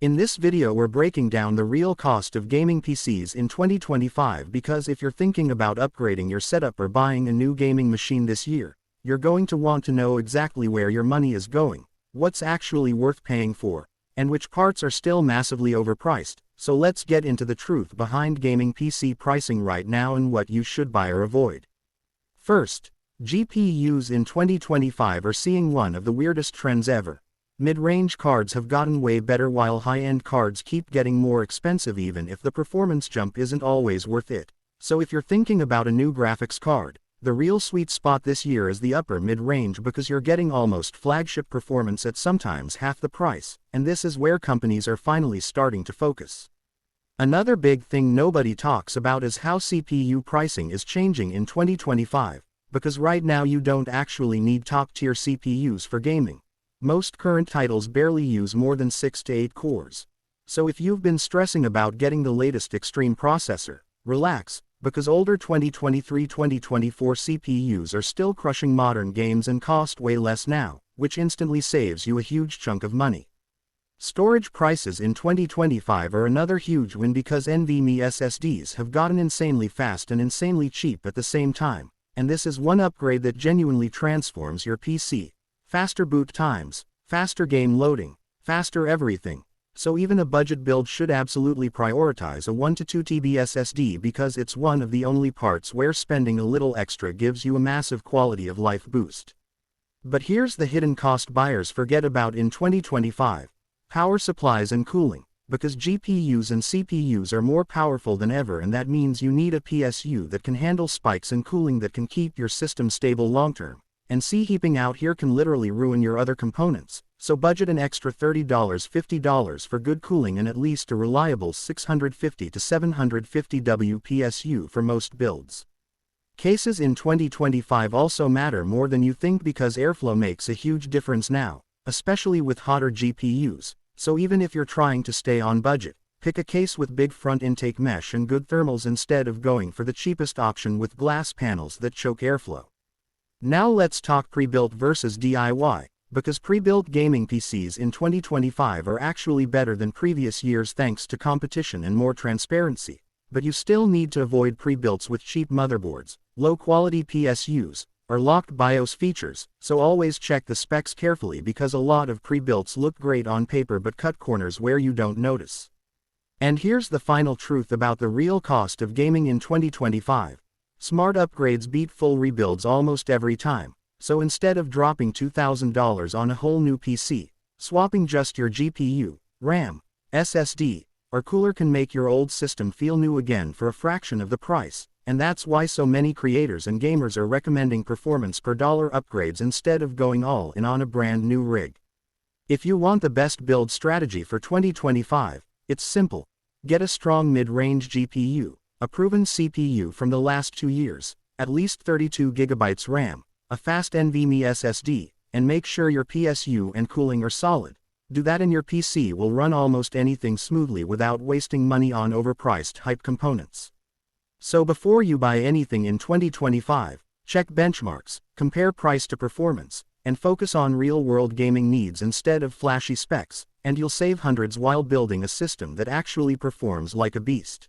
In this video we're breaking down the real cost of gaming PCs in 2025 because if you're thinking about upgrading your setup or buying a new gaming machine this year, you're going to want to know exactly where your money is going, what's actually worth paying for, and which parts are still massively overpriced. So let's get into the truth behind gaming PC pricing right now and what you should buy or avoid. First, GPUs in 2025 are seeing one of the weirdest trends ever. Mid-range cards have gotten way better while high-end cards keep getting more expensive even if the performance jump isn't always worth it. So if you're thinking about a new graphics card, the real sweet spot this year is the upper mid-range because you're getting almost flagship performance at sometimes half the price, and this is where companies are finally starting to focus. Another big thing nobody talks about is how CPU pricing is changing in 2025, because right now you don't actually need top-tier CPUs for gaming. Most current titles barely use more than 6 to 8 cores. So if you've been stressing about getting the latest extreme processor, relax, because older 2023-2024 CPUs are still crushing modern games and cost way less now, which instantly saves you a huge chunk of money. Storage prices in 2025 are another huge win because NVMe SSDs have gotten insanely fast and insanely cheap at the same time, and this is one upgrade that genuinely transforms your PC. Faster boot times, faster game loading, faster everything. So even a budget build should absolutely prioritize a 1 to 2 TB SSD because it's one of the only parts where spending a little extra gives you a massive quality of life boost. But here's the hidden cost buyers forget about in 2025. Power supplies and cooling, because GPUs and CPUs are more powerful than ever and that means you need a PSU that can handle spikes and cooling that can keep your system stable long-term. And heaping out here can literally ruin your other components, so budget an extra $30, $50 for good cooling and at least a reliable 650 to 750 W PSU for most builds. Cases in 2025 also matter more than you think because airflow makes a huge difference now, especially with hotter GPUs, so even if you're trying to stay on budget, pick a case with big front intake mesh and good thermals instead of going for the cheapest option with glass panels that choke airflow. Now let's talk pre-built versus DIY, because pre-built gaming PCs in 2025 are actually better than previous years thanks to competition and more transparency, but you still need to avoid pre-builts with cheap motherboards, low-quality PSUs, or locked BIOS features, so always check the specs carefully because a lot of pre-builts look great on paper but cut corners where you don't notice. And here's the final truth about the real cost of gaming in 2025. Smart upgrades beat full rebuilds almost every time, so instead of dropping $2,000 on a whole new PC, swapping just your GPU, RAM, SSD, or cooler can make your old system feel new again for a fraction of the price, and that's why so many creators and gamers are recommending performance per dollar upgrades instead of going all in on a brand new rig. If you want the best build strategy for 2025, it's simple. Get a strong mid-range GPU. A proven CPU from the last 2 years, at least 32 GB RAM, a fast NVMe SSD, and make sure your PSU and cooling are solid. Do that and your PC will run almost anything smoothly without wasting money on overpriced hype components. So before you buy anything in 2025, check benchmarks, compare price to performance, and focus on real-world gaming needs instead of flashy specs, and you'll save hundreds while building a system that actually performs like a beast.